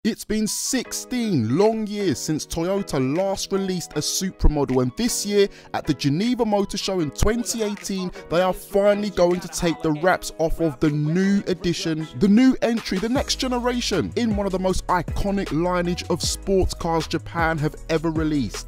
It's been 16 long years since Toyota last released a Supra model, and this year at the Geneva Motor Show in 2018 they are finally going to take the wraps off of the new edition, the new entry, the next generation in one of the most iconic lineage of sports cars Japan have ever released.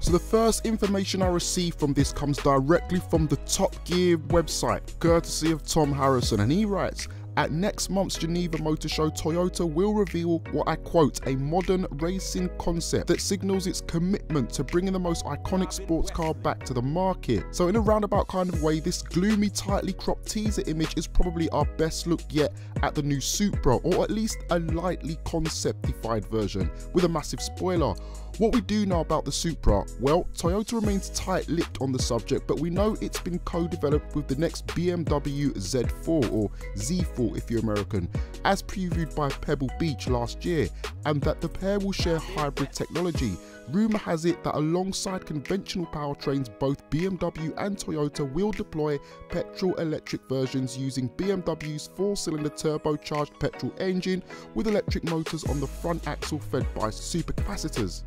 So the first information I received from this comes directly from the Top Gear website, courtesy of Tom Harrison, and he writes, "At next month's Geneva Motor Show, Toyota will reveal what I quote, a modern racing concept that signals its commitment to bringing the most iconic sports car back to the market." So in a roundabout kind of way, this gloomy, tightly cropped teaser image is probably our best look yet at the new Supra, or at least a lightly conceptified version with a massive spoiler. What we do know about the Supra? Well, Toyota remains tight-lipped on the subject, but we know it's been co-developed with the next BMW Z4, or Z4 if you're American, as previewed by Pebble Beach last year, and that the pair will share hybrid technology. Rumour has it that alongside conventional powertrains, both BMW and Toyota will deploy petrol-electric versions using BMW's 4-cylinder turbocharged petrol engine with electric motors on the front axle fed by supercapacitors.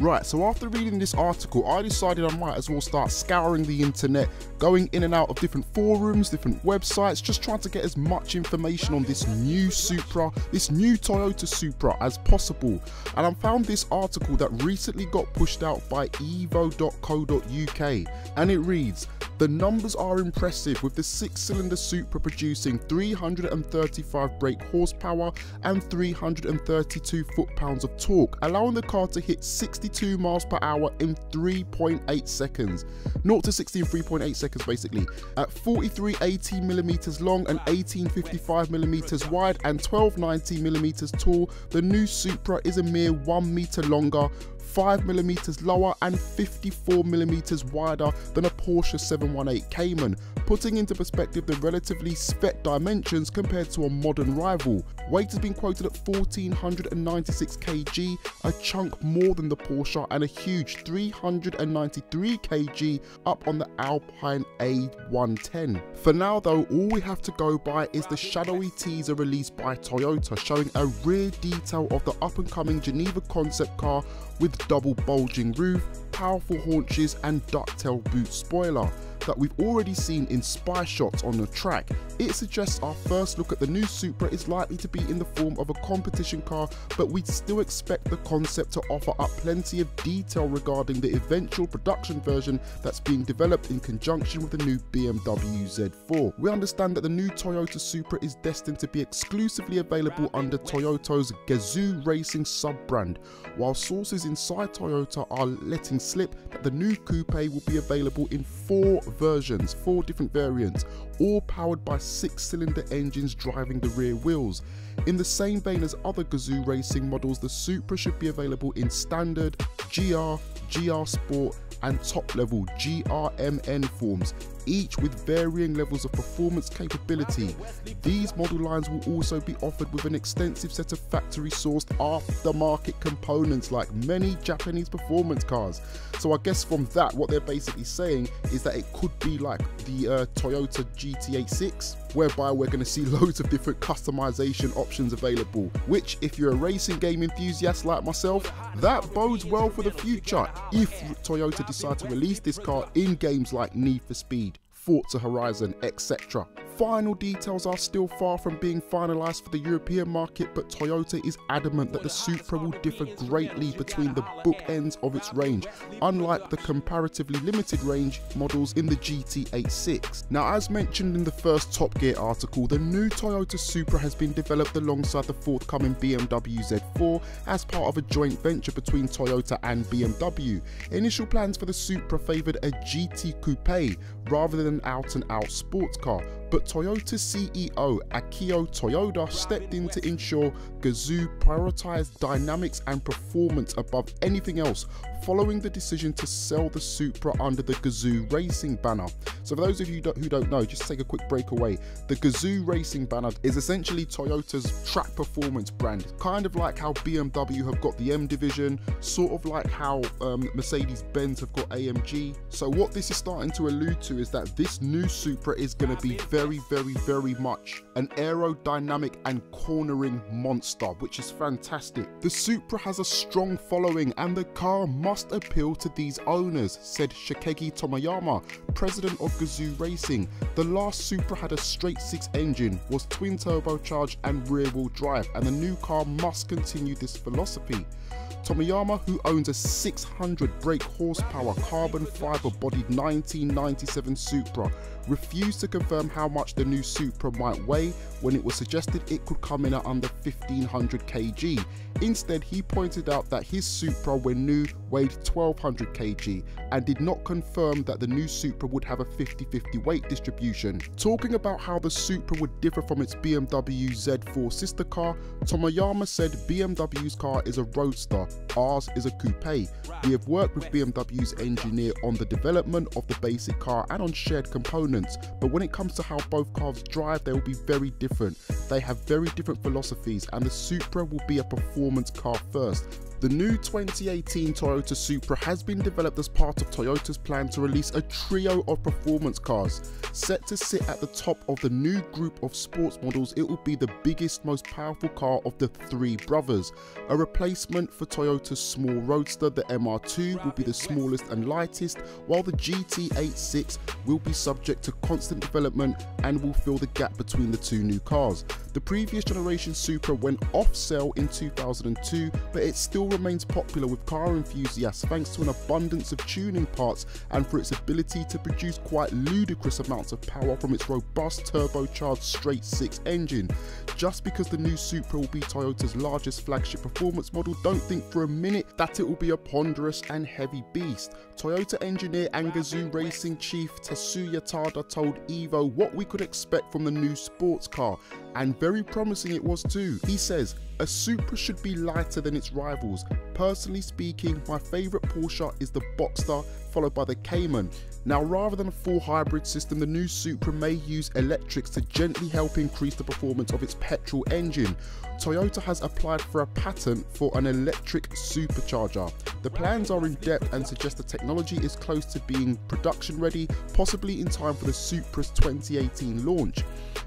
Right, so after reading this article, I decided I might as well start scouring the internet, going in and out of different forums, different websites, just trying to get as much information on this new Supra, this new Toyota Supra as possible. And I found this article that recently got pushed out by evo.co.uk, and it reads, "The numbers are impressive, with the 6-cylinder Supra producing 335 brake horsepower and 332 foot-pounds of torque, allowing the car to hit 62 miles per hour in 3.8 seconds. 0 to 60 in 3.8 seconds basically. At 43 18mm long and 1855 millimeters wide and 1290 millimeters tall, the new Supra is a mere 1 meter longer, 5mm lower and 54mm wider than a Porsche 718 Cayman, putting into perspective the relatively spec dimensions compared to a modern rival. Weight has been quoted at 1496 kg, a chunk more than the Porsche, and a huge 393 kg up on the Alpine A110. For now though, all we have to go by is the shadowy teaser released by Toyota, showing a rear detail of the up-and-coming Geneva concept car with double bulging roof, powerful haunches and ducktail boot spoiler that we've already seen in spy shots on the track. It suggests our first look at the new Supra is likely to be in the form of a competition car, but we'd still expect the concept to offer up plenty of detail regarding the eventual production version that's being developed in conjunction with the new BMW Z4. We understand that the new Toyota Supra is destined to be exclusively available under Toyota's Gazoo Racing sub-brand, while sources inside Toyota are letting slip that the new coupe will be available in 4 versions, 4 different variants, all powered by 6-cylinder engines driving the rear wheels. In the same vein as other Gazoo racing models, the Supra should be available in standard, GR, GR Sport and top level GRMN forms, each with varying levels of performance capability. These model lines will also be offered with an extensive set of factory sourced aftermarket components like many Japanese performance cars. So I guess from that, what they're basically saying is that it could be like the Toyota GT86, whereby we're going to see loads of different customization options available, which if you're a racing game enthusiast like myself, that bodes well for the future if Toyota decide to release this car in games like Need for Speed, Forza Horizon, etc. Final details are still far from being finalised for the European market, but Toyota is adamant that the Supra will differ greatly between the bookends of its range, unlike the comparatively limited range models in the GT86. Now, as mentioned in the first Top Gear article, the new Toyota Supra has been developed alongside the forthcoming BMW Z4 as part of a joint venture between Toyota and BMW. Initial plans for the Supra favoured a GT coupe rather than an out-and-out sports car, but Toyota's CEO Akio Toyoda stepped in to ensure Gazoo prioritized dynamics and performance above anything else, following the decision to sell the Supra under the Gazoo Racing banner. So for those of you who don't know, just take a quick break away. The Gazoo Racing banner is essentially Toyota's track performance brand, kind of like how BMW have got the M division, sort of like how Mercedes-Benz have got AMG. So what this is starting to allude to is that this new Supra is going to be very very much an aerodynamic and cornering monster, which is fantastic. The Supra has a strong following and the car must appeal to these owners, said Shikegi Tomoyama, president of Gazoo Racing. The last Supra had a straight six engine, was twin turbocharged and rear wheel drive, and the new car must continue this philosophy. Tomoyama, who owns a 600 brake horsepower carbon fibre bodied 1997 Supra, refused to confirm how much the new Supra might weigh when it was suggested it could come in at under 1500 kg. Instead, he pointed out that his Supra, when new, weighed 1200 kg and did not confirm that the new Supra would have a 50-50 weight distribution. Talking about how the Supra would differ from its BMW Z4 sister car, Tomoyama said BMW's car is a roadster, ours is a coupe. We have worked with BMW's engineer on the development of the basic car and on shared components, but when it comes to how both cars drive, they will be very different. They have very different philosophies, and the Supra will be a performance car first. The new 2018 Toyota Supra has been developed as part of Toyota's plan to release a trio of performance cars. Set to sit at the top of the new group of sports models, it will be the biggest, most powerful car of the three brothers. A replacement for Toyota's small roadster, the MR2 will be the smallest and lightest, while the GT86 will be subject to constant development and will fill the gap between the two new cars. The previous generation Supra went off sale in 2002, but it still remains popular with car enthusiasts thanks to an abundance of tuning parts and for its ability to produce quite ludicrous amounts of power from its robust turbocharged straight six engine. Just because the new Supra will be Toyota's largest flagship performance model, don't think for a minute that it will be a ponderous and heavy beast. Toyota engineer and Gazoo Racing chief Tetsuya Tada told Evo what we could expect from the new sports car, and very promising it was too. He says, "A Supra should be lighter than its rivals. Personally speaking, my favourite Porsche is the Boxster, followed by the Cayman. Now, rather than a full hybrid system, the new Supra may use electrics to gently help increase the performance of its petrol engine. Toyota has applied for a patent for an electric supercharger. The plans are in depth and suggest the technology is close to being production ready, possibly in time for the Supra's 2018 launch.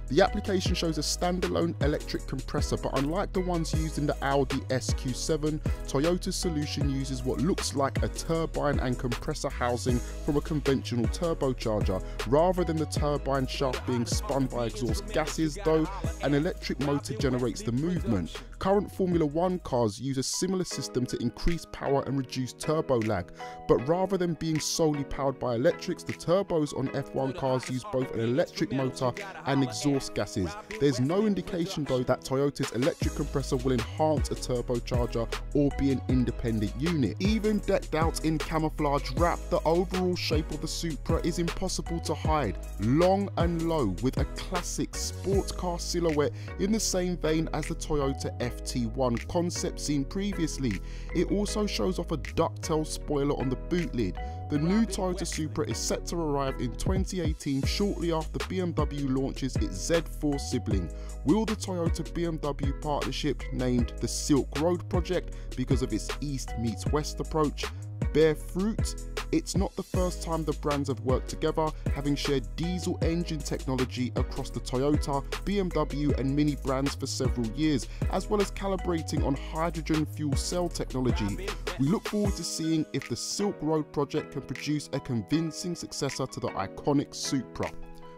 The application shows a standalone electric compressor, but unlike the ones used in the Audi SQ7, Toyota's solution uses what looks like a turbine and compressor housing from a conventional turbocharger. Rather than the turbine shaft being spun by exhaust gases, though, an electric motor generates the movement. Current Formula One cars use a similar system to increase power and reduce turbo lag, but rather than being solely powered by electrics, the turbos on F1 cars use both an electric motor and exhaust gases. There's no indication though that Toyota's electric compressor will enhance a turbocharger or be an independent unit. Even decked out in camouflage wrap, the overall shape of the Supra is impossible to hide. Long and low with a classic sports car silhouette in the same vein as the Toyota FT1 concept seen previously. It also shows off a ducktail spoiler on the boot lid. The new Toyota Supra is set to arrive in 2018, shortly after BMW launches its Z4 sibling. Will the Toyota BMW partnership, named the Silk Road Project because of its East meets West approach, bear fruit? It's not the first time the brands have worked together, having shared diesel engine technology across the Toyota, BMW and Mini brands for several years, as well as calibrating on hydrogen fuel cell technology. We look forward to seeing if the Silk Road project can produce a convincing successor to the iconic Supra.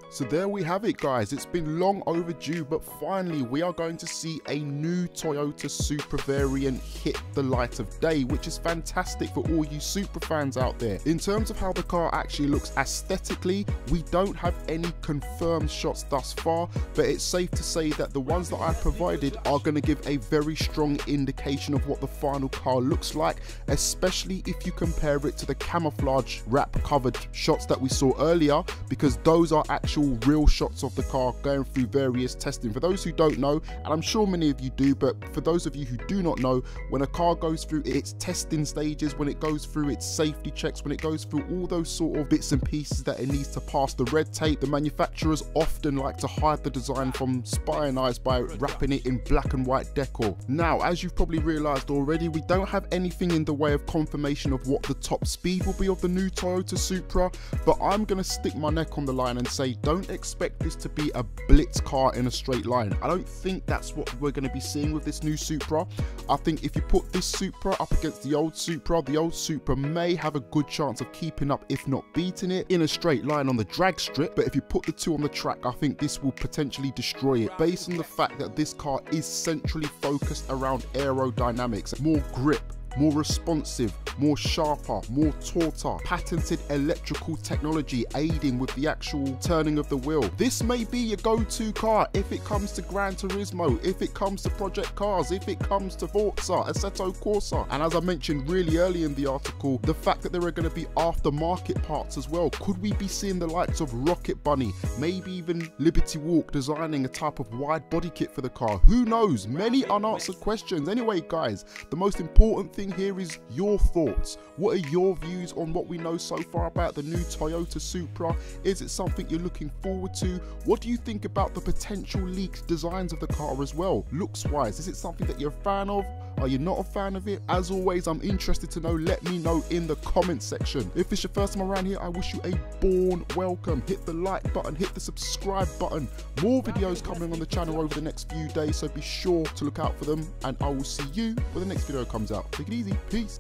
So there we have it, guys. It's been long overdue, but finally we are going to see a new Toyota Supra variant hit the light of day, which is fantastic for all you Supra fans out there. In terms of how the car actually looks aesthetically, we don't have any confirmed shots thus far, but it's safe to say that the ones that I provided are going to give a very strong indication of what the final car looks like, especially if you compare it to the camouflage wrap covered shots that we saw earlier, because those are actual real shots of the car going through various testing. For those who don't know, and I'm sure many of you do, but for those of you who do not know, when a car goes through its testing stages, when it goes through its safety checks, when it goes through all those sort of bits and pieces that it needs to pass the red tape, the manufacturers often like to hide the design from spying eyes by wrapping it in black and white decor. Now, as you've probably realized already, we don't have anything in the way of confirmation of what the top speed will be of the new Toyota Supra, but I'm gonna stick my neck on the line and say don't expect this to be a blitz car in a straight line. I don't think that's what we're going to be seeing with this new Supra. I think if you put this Supra up against the old Supra may have a good chance of keeping up, if not beating it, in a straight line on the drag strip. But if you put the two on the track, I think this will potentially destroy it, based on the fact that this car is centrally focused around aerodynamics, more grip, more responsive, more sharper, more tauter, patented electrical technology aiding with the actual turning of the wheel. This may be your go-to car if it comes to Gran Turismo, if it comes to project cars, if it comes to Forza, Assetto Corsa. And as I mentioned really early in the article, the fact that there are going to be aftermarket parts as well. Could we be seeing the likes of Rocket Bunny, maybe even Liberty Walk designing a type of wide body kit for the car? Who knows? Many unanswered questions. Anyway, guys, the most important thing here is your thoughts. What are your views on what we know so far about the new Toyota Supra? Is it something you're looking forward to? What do you think about the potential leaked designs of the car as well, looks wise? Is it something that you're a fan of? Are you not a fan of it? As always, I'm interested to know. Let me know in the comment section. If it's your first time around here, I wish you a born welcome. Hit the like button, hit the subscribe button. More videos coming on the channel over the next few days, so be sure to look out for them, and I will see you when the next video comes out. Take it easy. Peace.